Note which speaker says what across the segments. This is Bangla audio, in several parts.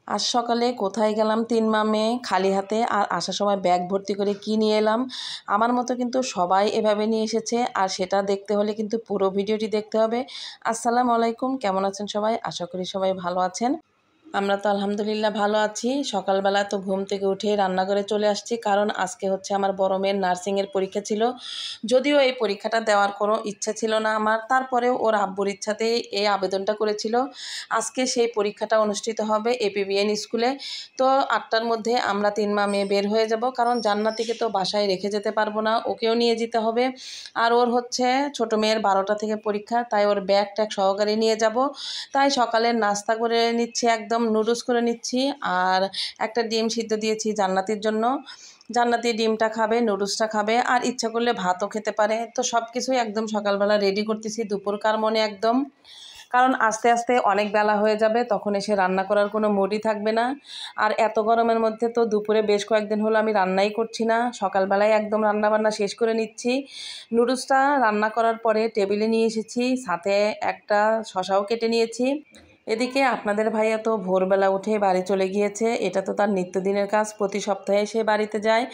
Speaker 1: আজ সকালে কোথায় গেলাম ৩ মামে খালি হাতে, আর আসার সময় ব্যাগ ভর্তি করে কি নিয়ে এলাম। আমার মতো কিন্তু সবাই এভাবে নিয়ে এসেছে, আর সেটা দেখতে হলে কিন্তু পুরো ভিডিওটি দেখতে হবে। আসসালামু আলাইকুম, কেমন আছেন সবাই? আশা করি সবাই ভালো আছেন। আমরা তো আলহামদুলিল্লাহ ভালো আছি। সকালবেলা তো ঘুম থেকে উঠে রান্নাঘরে চলে আসছি, কারণ আজকে হচ্ছে আমার বড় মেয়ের নার্সিংয়ের পরীক্ষা ছিল। যদিও এই পরীক্ষাটা দেওয়ার কোনো ইচ্ছা ছিল না আমার, তারপরেও ওর আব্বুর ইচ্ছাতেই এই আবেদনটা করেছিল। আজকে সেই পরীক্ষাটা অনুষ্ঠিত হবে এপিবিএন স্কুলে। তো ৮টার মধ্যে আমরা ৩ মা মেয়ে বের হয়ে যাব, কারণ জান্নাতিকে তো বাসায় রেখে যেতে পারবো না, ওকেও নিয়ে যেতে হবে। আর ওর হচ্ছে ছোট মেয়ের 12টা থেকে পরীক্ষা, তাই ওর ব্যাগ ট্যাগ সহকারে নিয়ে যাব। তাই সকালের নাস্তা করে নিচ্ছি, একদম নুডলস করে নিচ্ছি, আর একটা ডিম সিদ্ধ দিয়েছি জান্নাতির জন্য। জান্নাতি ডিমটা খাবে, নুডলসটা খাবে, আর ইচ্ছা করলে ভাতও খেতে পারে। তো সব কিছুই একদম সকালবেলা রেডি করতেছি দুপুরকার মনে একদম, কারণ আস্তে আস্তে অনেক বেলা হয়ে যাবে, তখন এসে রান্না করার কোনো মুডই থাকবে না। আর এত গরমের মধ্যে তো দুপুরে বেশ কয়েকদিন হলো আমি রান্নাই করছি না, সকালবেলায় একদম রান্নাবান্না শেষ করে নিচ্ছি। নুডলসটা রান্না করার পরে টেবিলে নিয়ে এসেছি, সাথে একটা শসাও কেটে নিয়েছি। এদিকে আপনাদের ভাইয়া তো ভোরবেলা উঠে বাড়ি চলে গিয়েছে, এটা তো তার নিত্যদিনের কাজ, প্রতি সপ্তাহে সে বাড়িতে যায়।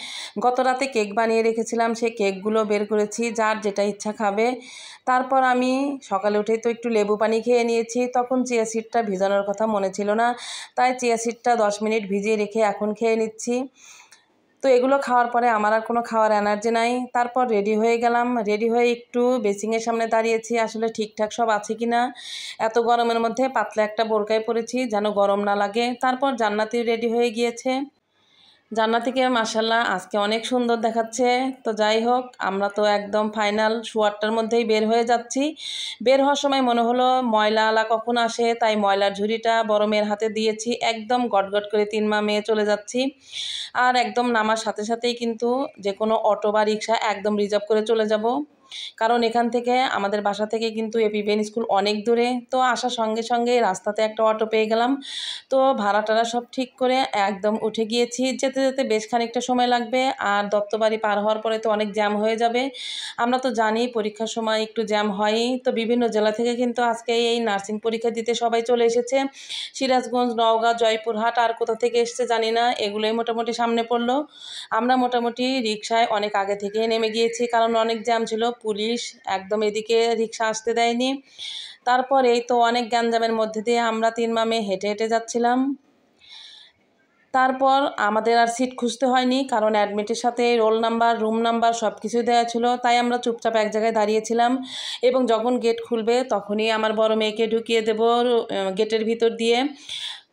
Speaker 1: গত রাতে কেক বানিয়ে রেখেছিলাম, সে কেকগুলো বের করেছি, যার যেটা ইচ্ছা খাবে। তারপর আমি সকালে উঠেই তো একটু লেবু পানি খেয়ে নিয়েছি, তখন চিয়া সিডটা ভিজানোর কথা মনে ছিল না, তাই চিয়া সিডটা 10 মিনিট ভিজিয়ে রেখে এখন খেয়ে নিচ্ছি। তো এগুলো খাওয়ার পরে আমার আর কোনো খাওয়ার এনার্জি নাই। তারপর রেডি হয়ে গেলাম, রেডি হয়ে একটু বেসিংয়ের সামনে দাঁড়িয়েছি, আসলে ঠিকঠাক সব আছে কি না। এত গরমের মধ্যে পাতলা একটা বোরকায় পরেছি যেন গরম না লাগে। তারপর জান্নাতিও রেডি হয়ে গিয়েছে। জান্নাতিকে মাশাল্লাহ আজকে অনেক সুন্দর দেখাচ্ছে। তো যাই হোক, আমরা তো একদম ফাইনাল সোয়া ৮টার মধ্যেই বের হয়ে যাচ্ছি। বের হওয়ার সময় মনে হলো ময়লা আলা কখন আসে, তাই ময়লার ঝুড়িটা বড় মেয়ের হাতে দিয়েছি, একদম গটগট করে ৩ মা মেয়ে চলে যাচ্ছি। আর একদম নামার সাথে সাথেই কিন্তু যে কোনো অটো বা রিক্সা একদম রিজার্ভ করে চলে যাব, কারণ এখান থেকে আমাদের বাসা থেকে কিন্তু এপিবিএন স্কুল অনেক দূরে। তো আসার সঙ্গে সঙ্গে রাস্তাতে একটা অটো পেয়ে গেলাম, তো ভাড়া টাড়া সব ঠিক করে একদম উঠে গিয়েছি। যেতে যেতে বেশ খানিকটা সময় লাগবে, আর দত্তবাড়ি পার হওয়ার পরে তো অনেক জ্যাম হয়ে যাবে। আমরা তো জানি পরীক্ষার সময় একটু জ্যাম হয়ই। তো বিভিন্ন জেলা থেকে কিন্তু আজকে এই নার্সিং পরীক্ষা দিতে সবাই চলে এসেছে। সিরাজগঞ্জ, নওগাঁ, জয়পুরহাট আর কোথা থেকে এসছে জানি না, এগুলোই মোটামুটি সামনে পড়লো। আমরা মোটামুটি রিকশায় অনেক আগে থেকেই নেমে গিয়েছি, কারণ অনেক জ্যাম ছিল, পুলিশ একদম এদিকে রিকশা আসতে দেয়নি। তারপর এই তো অনেক গ্যাঞ্জামের মধ্যে দিয়ে আমরা ৩ মা মেয়ে হেঁটে হেঁটে যাচ্ছিলাম। তারপর আমাদের আর সিট খুঁজতে হয়নি, কারণ অ্যাডমিটের সাথে রোল নাম্বার, রুম নাম্বার সব কিছুই দেওয়া ছিল, তাই আমরা চুপচাপ এক জায়গায় দাঁড়িয়েছিলাম। এবং যখন গেট খুলবে তখনই আমার বড় মেয়েকে ঢুকিয়ে দেবো গেটের ভিতর দিয়ে।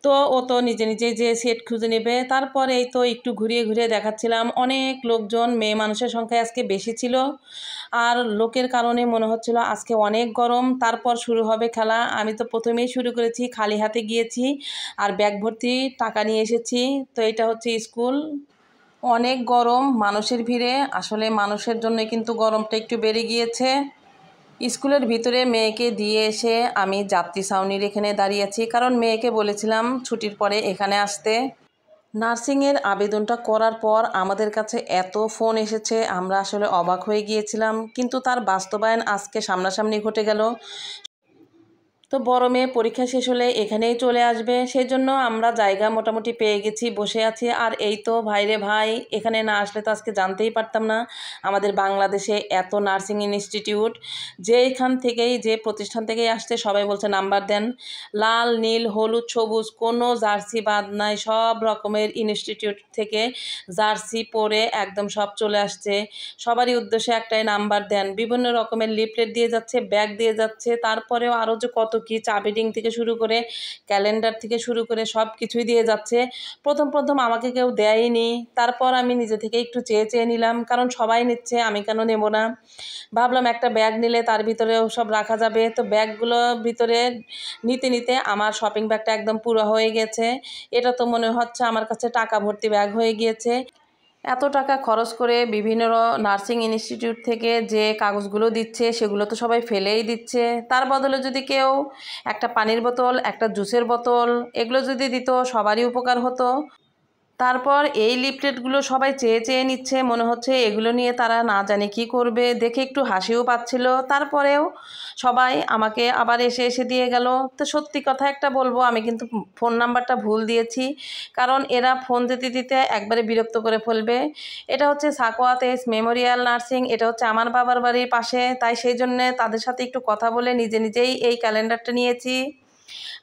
Speaker 1: তো ও তো নিজে নিজেই যে সিট খুঁজে নেবে। তারপর এই তো একটু ঘুরিয়ে ঘুরিয়ে দেখাচ্ছিলাম, অনেক লোকজন, মেয়ে মানুষের সংখ্যা আজকে বেশি ছিল, আর লোকের কারণে মনে হচ্ছিল আজকে অনেক গরম। তারপর শুরু হবে খেলা। আমি তো প্রথমেই শুরু করেছি, খালি হাতে গিয়েছি, আর ব্যাগ ভর্তি টাকা নিয়ে এসেছি। তো এটা হচ্ছে স্কুল। অনেক গরম, মানুষের ভিড়ে আসলে মানুষের জন্য কিন্তু গরমটা একটু বেড়ে গিয়েছে। স্কুলের ভিতরে মেয়েকে দিয়ে এসে আমি যাত্রী ছাউনির এখানে দাঁড়িয়েছি, কারণ মেয়েকে বলেছিলাম ছুটির পরে এখানে আসতে। নার্সিংয়ের আবেদনটা করার পর আমাদের কাছে এত ফোন এসেছে, আমরা আসলে অবাক হয়ে গিয়েছিলাম, কিন্তু তার বাস্তবায়ন আজকে সামনাসামনি ঘটে গেল। তো বড় মেয়ে পরীক্ষা শেষ হলে এখানেই চলে আসবে, সেই জন্য আমরা জায়গা মোটামুটি পেয়ে গেছি, বসে আছি। আর এই তো ভাইরে ভাই, এখানে না আসলে তো আজকে জানতেই পারতাম না আমাদের বাংলাদেশে এত নার্সিং ইনস্টিটিউট। যেখান থেকেই, যে প্রতিষ্ঠান থেকেই আসছে সবাই বলছে নাম্বার দেন। লাল, নীল, হলুদ, সবুজ কোনো জার্সি বাদ নাই, সব রকমের ইনস্টিটিউট থেকে জার্সি পরে একদম সব চলে আসছে। সবারই উদ্দেশ্যে একটাই, নাম্বার দেন। বিভিন্ন রকমের লিফলেট দিয়ে যাচ্ছে, ব্যাগ দিয়ে যাচ্ছে, তারপরেও আরও যে কত কি, চাবি রিং থেকে শুরু করে ক্যালেন্ডার থেকে শুরু করে সব কিছুই দিয়ে যাচ্ছে। প্রথম প্রথম আমাকে কেউ দেয়নি, তারপর আমি নিজে থেকে একটু চেয়ে চেয়ে নিলাম, কারণ সবাই নিচ্ছে, আমি কেন নেব না। ভাবলাম একটা ব্যাগ নিলে তার ভিতরেও সব রাখা যাবে। তো ব্যাগগুলো ভিতরে নিতে নিতে আমার শপিং ব্যাগটা একদম পুরো হয়ে গেছে। এটা তো মনে হচ্ছে আমার কাছে টাকা ভর্তি ব্যাগ হয়ে গিয়েছে। এত টাকা খরচ করে বিভিন্ন নার্সিং ইনস্টিটিউট থেকে যে কাগজগুলো দিচ্ছে সেগুলো তো সবাই ফেলেই দিচ্ছে। তার বদলে যদি কেউ একটা পানির বোতল, একটা জুসের বোতল, এগুলো যদি দিত সবারই উপকার হতো। তারপর এই লিফলেটগুলো সবাই চেয়ে চেয়ে নিচ্ছে, মনে হচ্ছে এগুলো নিয়ে তারা না জানে কি করবে। দেখে একটু হাসিও পাচ্ছিল। তারপরেও সবাই আমাকে আবার এসে এসে দিয়ে গেল। তো সত্যি কথা একটা বলবো, আমি কিন্তু ফোন নাম্বারটা ভুল দিয়েছি, কারণ এরা ফোন দিতে দিতে একবারে বিরক্ত করে ফেলবে। এটা হচ্ছে সাকওয়াত এস মেমোরিয়াল নার্সিং, এটা হচ্ছে আমার বাবার বাড়ির পাশে, তাই সেই জন্যে তাদের সাথে একটু কথা বলে নিজে নিজেই এই ক্যালেন্ডারটা নিয়েছি।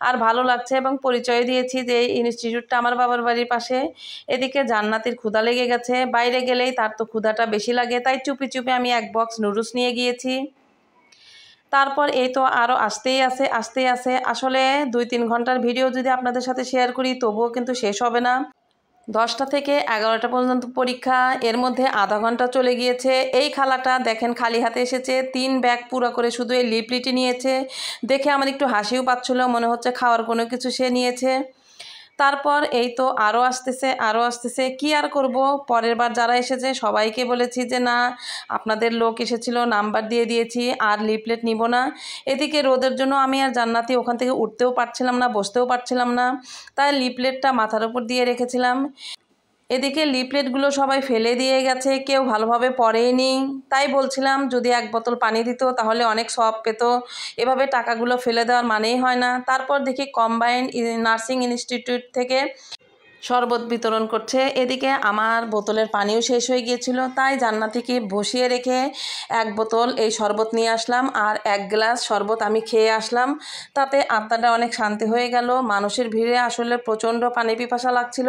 Speaker 1: আর ভালো লাগছে এবং পরিচয় দিয়েছি যে এই ইনস্টিটিউটটা আমার বাবার বাড়ির পাশে। এদিকে জান্নাতির ক্ষুধা লেগে গেছে, বাইরে গেলেই তার তো ক্ষুধাটা বেশি লাগে, তাই চুপি চুপি আমি এক বক্স নুডলস নিয়ে গিয়েছি। তারপর এই তো আরও আসতেই আছে। আসলে 2-3 ঘন্টার ভিডিও যদি আপনাদের সাথে শেয়ার করি তবুও কিন্তু শেষ হবে না। 10টা থেকে 11টা পর্যন্ত পরীক্ষা, এর মধ্যে আধা ঘন্টা চলে গিয়েছে। এই খালাটা দেখেন খালি হাতে এসেছে, 3 ব্যাগ পুরো করে শুধু এই লিপলিটি নিয়েছে। দেখে আমার একটু হাসিও পাচ্ছিল, মনে হচ্ছে খাওয়ার কোনো কিছু সে নিয়েছে। তারপর এই তো আরও আসতেছে, কি আর করব। পরের বার যারা এসেছে সবাইকে বলেছি যে না, আপনাদের লোক এসেছিল, নাম্বার দিয়ে দিয়েছি, আর লিফলেট নিব না। এদিকে রোদের জন্য আমি আর জান্নাতি ওখান থেকে উঠতেও পারছিলাম না, বসতেও পারছিলাম না, তাই লিফলেটটা মাথার উপর দিয়ে রেখেছিলাম। এদিকে লিফলেটগুলো সবাই ফেলে দিয়ে গেছে, কেউ ভালোভাবে পড়েইনি। তাই বলছিলাম যদি 1 বোতল পানি দিত তাহলে অনেক সব পেত, এভাবে টাকাগুলো ফেলে দেওয়ার মানেই হয় না। তারপর দেখি কম্বাইন্ড নার্সিং ইনস্টিটিউট থেকে শরবত বিতরণ করছে। এদিকে আমার বোতলের পানিও শেষ হয়ে গিয়েছিল, তাই জান্নাতিকে বসিয়ে রেখে 1 বোতল এই শরবত নিয়ে আসলাম আর 1 গ্লাস শরবত আমি খেয়ে আসলাম। তাতে আত্মাটা অনেক শান্তি হয়ে গেল। মানুষের ভিড়ে আসলে প্রচণ্ড পানি পিপাসা লাগছিল,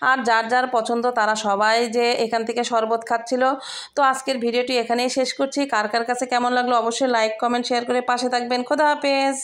Speaker 1: আর যার যার পছন্দ তারা সবাই যে এখান থেকে শরবত খাচ্ছিল। তো আজকের ভিডিওটি এখানেই শেষ করছি। কার কার কাছে কেমন লাগলো অবশ্যই লাইক কমেন্ট শেয়ার করে পাশে থাকবেন। খোদা হাফেজ।